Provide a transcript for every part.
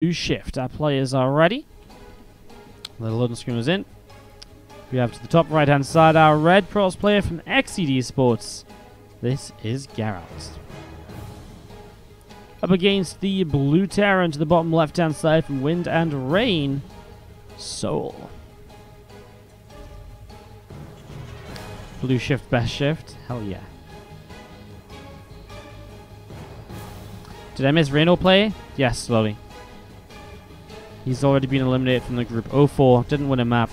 shift. Our players are ready. The loading screen is in. We have to the top right hand side our red pros player from XCD Sports. This is Geralt. Up against the blue Terran to the bottom left hand side from Wind and Rain, souL. Blue shift, best shift. Hell yeah. Did I miss Reno play? Yes, slowly. He's already been eliminated from the group. 0-4. Didn't win a map.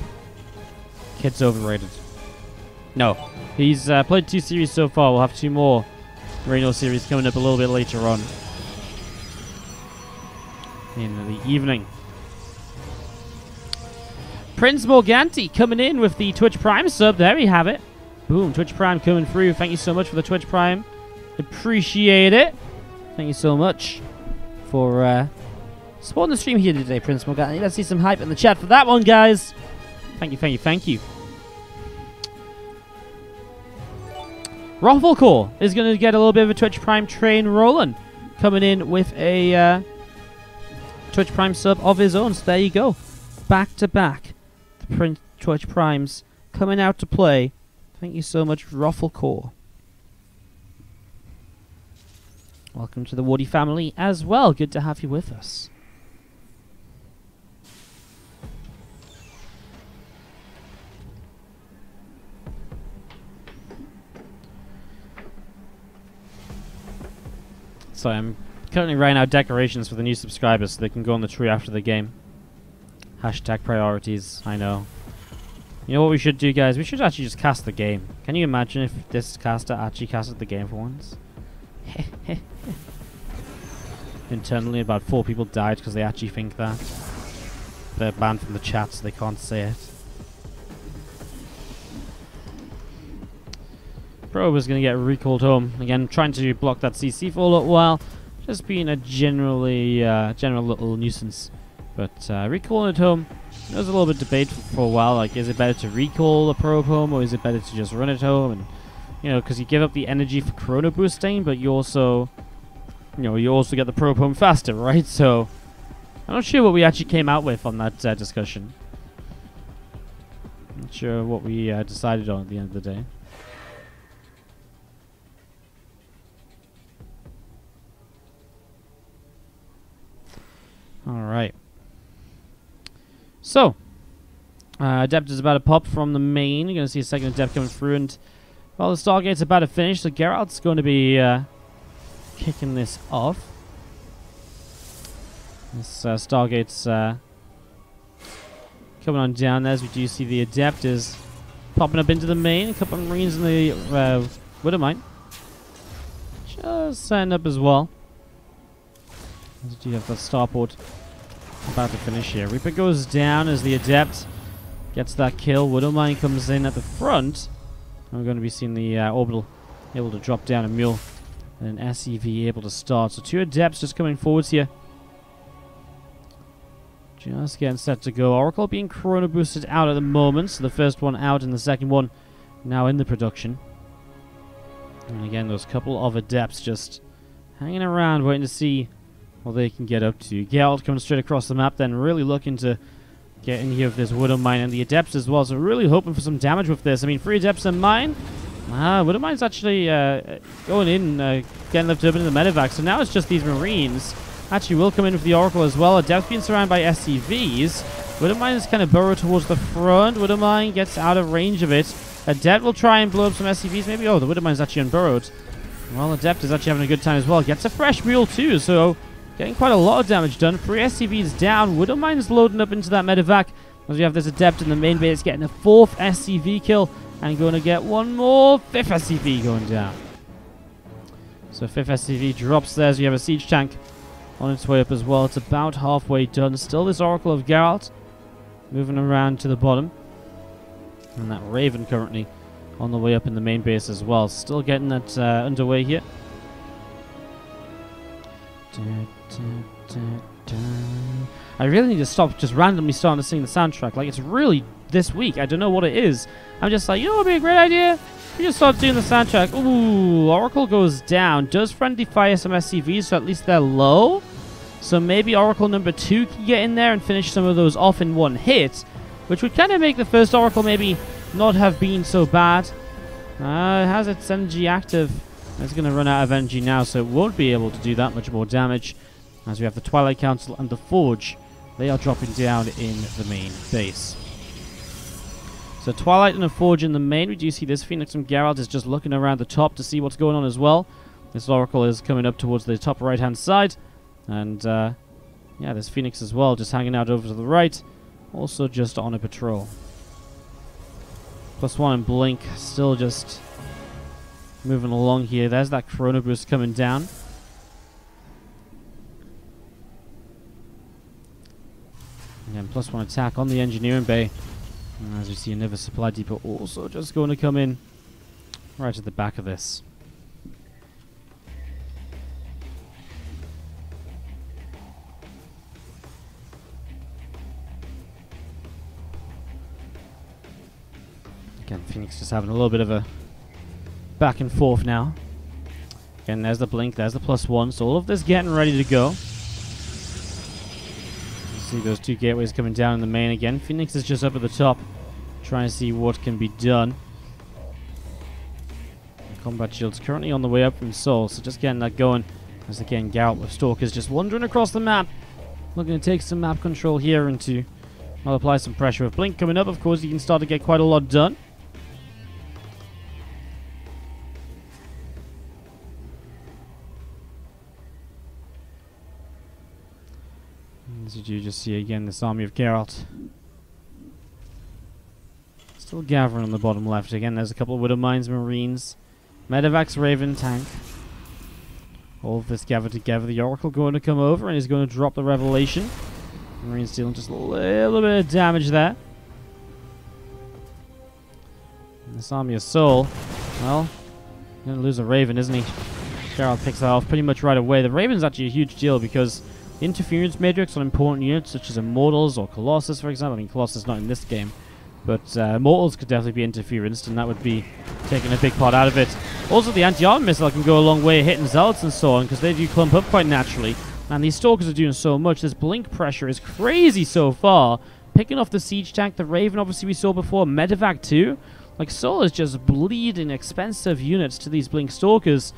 Kid's overrated. No. He's played 2 series so far. We'll have 2 more Reno series coming up a little bit later on in the evening. Prince Morganti coming in with the Twitch Prime sub. There we have it. Boom. Twitch Prime coming through. Thank you so much for the Twitch Prime. Appreciate it. Thank you so much for supporting the stream here today, Prince Morganti. Let's see some hype in the chat for that one, guys. Thank you, thank you, thank you. Rafflecore is going to get a little bit of a Twitch Prime train rolling. Coming in with a Twitch Prime sub of his own. So there you go. Back to back. The Prince Twitch Primes coming out to play. Thank you so much, Rafflecore. Welcome to the Wardy family as well. Good to have you with us. So I'm currently writing out decorations for the new subscribers so they can go on the tree after the game. Hashtag priorities, I know. You know what we should do, guys? We should actually just cast the game. Can you imagine if this caster actually casted the game for once? Internally, about 4 people died because they actually think that. They're banned from the chat, so they can't say it. Probe is going to get recalled home. Again, trying to block that CC for a little while. Just being a general little nuisance. But recalling it home, there was a little bit of debate for a while. Like, is it better to recall the probe home, or is it better to just run it home? And you know, because you give up the energy for chrono boosting, but you also, you also get the probe home faster, right? So, I'm not sure what we actually came out with on that discussion. Not sure what we decided on at the end of the day. Alright. So, Adept is about to pop from the main. You're going to see a second Adept coming through, and well, the Stargate's about to finish, so Geralt's going to be kicking this off. This Stargate's coming on down there, as we do see the Adept is popping up into the main. A couple of Marines in the Widowmine. Just setting up as well. As we do have that starport about to finish here. Reaper goes down as the Adept gets that kill. Widowmine comes in at the front. And we're going to be seeing the orbital able to drop down a mule. And an SEV able to start. So 2 Adepts just coming forwards here. Just getting set to go. Oracle being chrono boosted out at the moment. So the first one out and the second one now in the production. And again, those couple of Adepts just hanging around waiting to see what they can get up to. Geralt coming straight across the map, then really looking to get in here with this Widowmine and the Adepts as well. So really hoping for some damage with this. I mean, 3 Adepts and mine. Widowmine's actually going in, getting left open in the medevac. So now it's just these Marines. Actually will come in with the Oracle as well. Adept being surrounded by SCVs. Widowmine is kind of burrowed towards the front. Widowmine gets out of range of it. Adept will try and blow up some SCVs maybe. Oh, the Widowmine's actually unburrowed. Well, Adept is actually having a good time as well. Gets a fresh mule too, so getting quite a lot of damage done. 3 SCVs down. Widowmine's loading up into that medevac. As we have this Adept in the main base getting a 4th SCV kill. And going to get one more 5th SCV going down. So 5th SCV drops there as we have a siege tank on its way up as well. It's about halfway done. Still this Oracle of Geralt moving around to the bottom. And that Raven currently on the way up in the main base as well. Still getting that underway here. I really need to stop just randomly starting to sing the soundtrack. Like, it's really this week. I don't know what it is. I'm just like, you know what would be a great idea? We just start doing the soundtrack. Ooh, Oracle goes down. Does friendly fire some SCVs, so at least they're low. So maybe Oracle number 2 can get in there and finish some of those off in one hit, which would kind of make the first Oracle maybe not have been so bad. It has its energy active. It's going to run out of energy now, so it won't be able to do that much more damage. As we have the Twilight Council and the Forge, they are dropping down in the main base. So Twilight and a Forge in the main. We do see this Phoenix from Geralt is just looking around the top to see what's going on as well. This Oracle is coming up towards the top right-hand side. And, yeah, there's Phoenix as well, just hanging out over to the right. Also just on a patrol. +1 and Blink, still just moving along here. There's that Chrono Boost coming down. Again, +1 attack on the Engineering Bay. And as we see, another supply depot also just going to come in right at the back of this. Again, Phoenix just having a little bit of a back and forth now. Again, there's the Blink, there's the +1. So all of this getting ready to go. You see those 2 gateways coming down in the main again. Phoenix is just up at the top, trying to see what can be done. The combat shield's currently on the way up from souL, so just getting that going. As again, Geralt with Stalkers just wandering across the map. Looking to take some map control here and to apply some pressure. With Blink coming up, of course, you can start to get quite a lot done. As you do just see again this army of Geralt. Still gathering on the bottom left. Again, there's a couple of Widowmines, Marines, Medevacs, Raven, Tank. All of this gathered together. The Oracle going to come over and is going to drop the Revelation. Marines dealing just a little bit of damage there. And this army of souL, well, going to lose a Raven, isn't he? Geralt picks that off pretty much right away. The Raven's actually a huge deal because interference matrix on important units such as Immortals or Colossus, for example. I mean, Colossus not in this game, but Immortals could definitely be interferenced, and that would be taking a big part out of it. Also, the anti-armor missile can go a long way hitting Zealots and so on, because they do clump up quite naturally. And these Stalkers are doing so much. This Blink pressure is crazy so far. Picking off the Siege Tank, the Raven, obviously we saw before, Medevac too. Like, souL is just bleeding expensive units to these Blink Stalkers.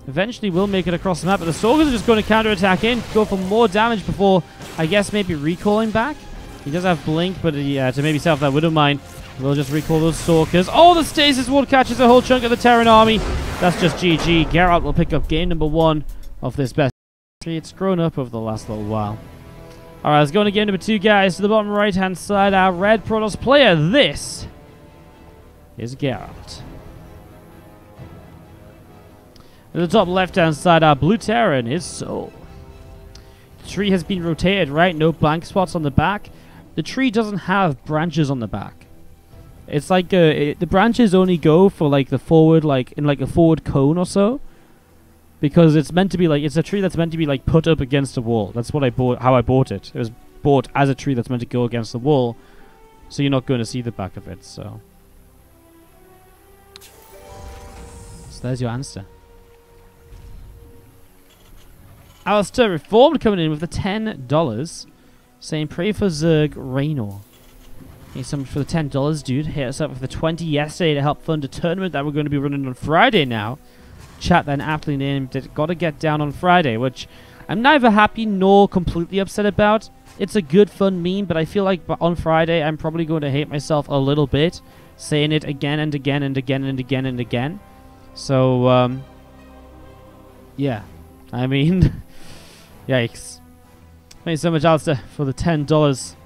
Eventually will make it across the map, but the Stalkers are just going to counter-attack in, go for more damage before, I guess, maybe recalling back. He does have Blink, but to maybe set off that Widowmine, we'll just recall those Stalkers. Oh, the Stasis Ward catches a whole chunk of the Terran army. That's just GG. Geralt will pick up game number 1 of this best. It's grown up over the last little while. Alright, let's go into game number 2, guys. To the bottom right-hand side, our red Protoss player. This is Geralt. At the top left-hand side, our blue Terran is souL. The tree has been rotated, right? No blank spots on the back. The tree doesn't have branches on the back. It's like the branches only go for like the forward, like in like a forward cone or so, because it's meant to be like, it's a tree that's meant to be like put up against a wall. That's what I bought. How I bought it. It was bought as a tree that's meant to go against the wall, so you're not going to see the back of it. So there's your answer. Alistair Reformed coming in with the $10, saying pray for Zerg Raynor. Thanks so much for the $10, dude. Hit us up with the 20 yesterday to help fund a tournament that we're going to be running on Friday now. Chat then aptly named it Gotta Get Down on Friday, which I'm neither happy nor completely upset about. It's a good fun meme, but I feel like on Friday I'm probably going to hate myself a little bit, saying it again and again and again and again and again. So, yeah. I mean... Yikes. Thanks so much, Alistair, for the $10.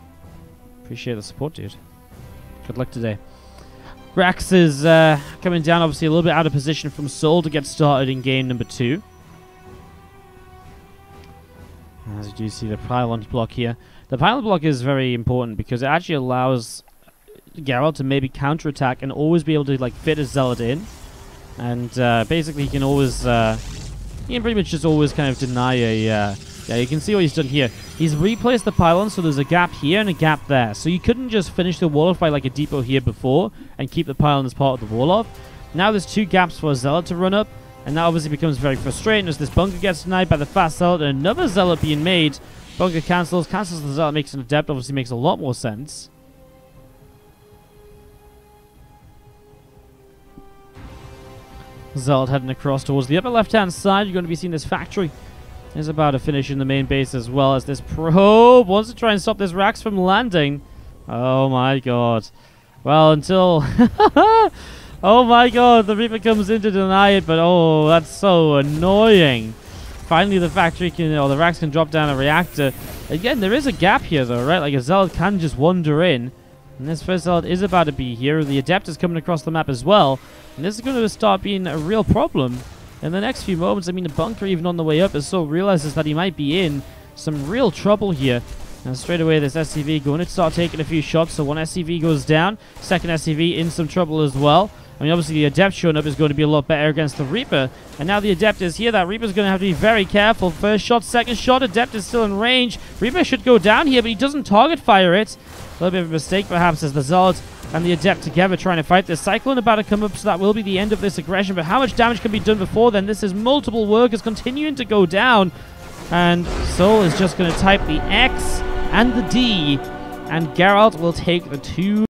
Appreciate the support, dude. Good luck today. Rax is coming down, obviously a little bit out of position from souL to get started in game number 2. As you do see the pylon block here. The pylon block is very important because it actually allows Geralt to maybe counterattack and always be able to like fit a Zealot in. And basically he can always... you can pretty much just always kind of deny a... yeah, you can see what he's done here. He's replaced the pylon, so there's a gap here and a gap there. So you couldn't just finish the wall off by like a depot here before and keep the pylon as part of the wall off. Now there's 2 gaps for a Zealot to run up. And that obviously becomes very frustrating as this bunker gets denied by the fast zealot and another zealot being made. Bunker cancels the zealot, makes an adept, obviously makes a lot more sense. Zealot heading across towards the upper left-hand side. You're going to be seeing this factory is about to finish in the main base, as well as this probe wants to try and stop this Rax from landing. Oh my god. Well, until... oh my god, the Reaper comes in to deny it, but oh, that's so annoying. Finally, the factory can, or the Rax can drop down a reactor. Again, there is a gap here, though, right? Like, a Zealot can just wander in. And this first Zealot is about to be here. The Adept is coming across the map as well. And this is going to start being a real problem in the next few moments. I mean, the bunker, even on the way up, as souL realizes that he might be in some real trouble here. And straight away, this SCV going to start taking a few shots. So one SCV goes down. Second SCV in some trouble as well. I mean, obviously, the Adept showing up is going to be a lot better against the Reaper. And now the Adept is here. That Reaper's going to have to be very careful. First shot, second shot. Adept is still in range. Reaper should go down here, but he doesn't target fire it. A little bit of a mistake, perhaps, as the Zealot and the Adept together trying to fight this. Cyclone about to come up, so that will be the end of this aggression. But how much damage can be done before then? This is multiple workers continuing to go down. And souL is just going to type the X and the D. And Geralt will take the 2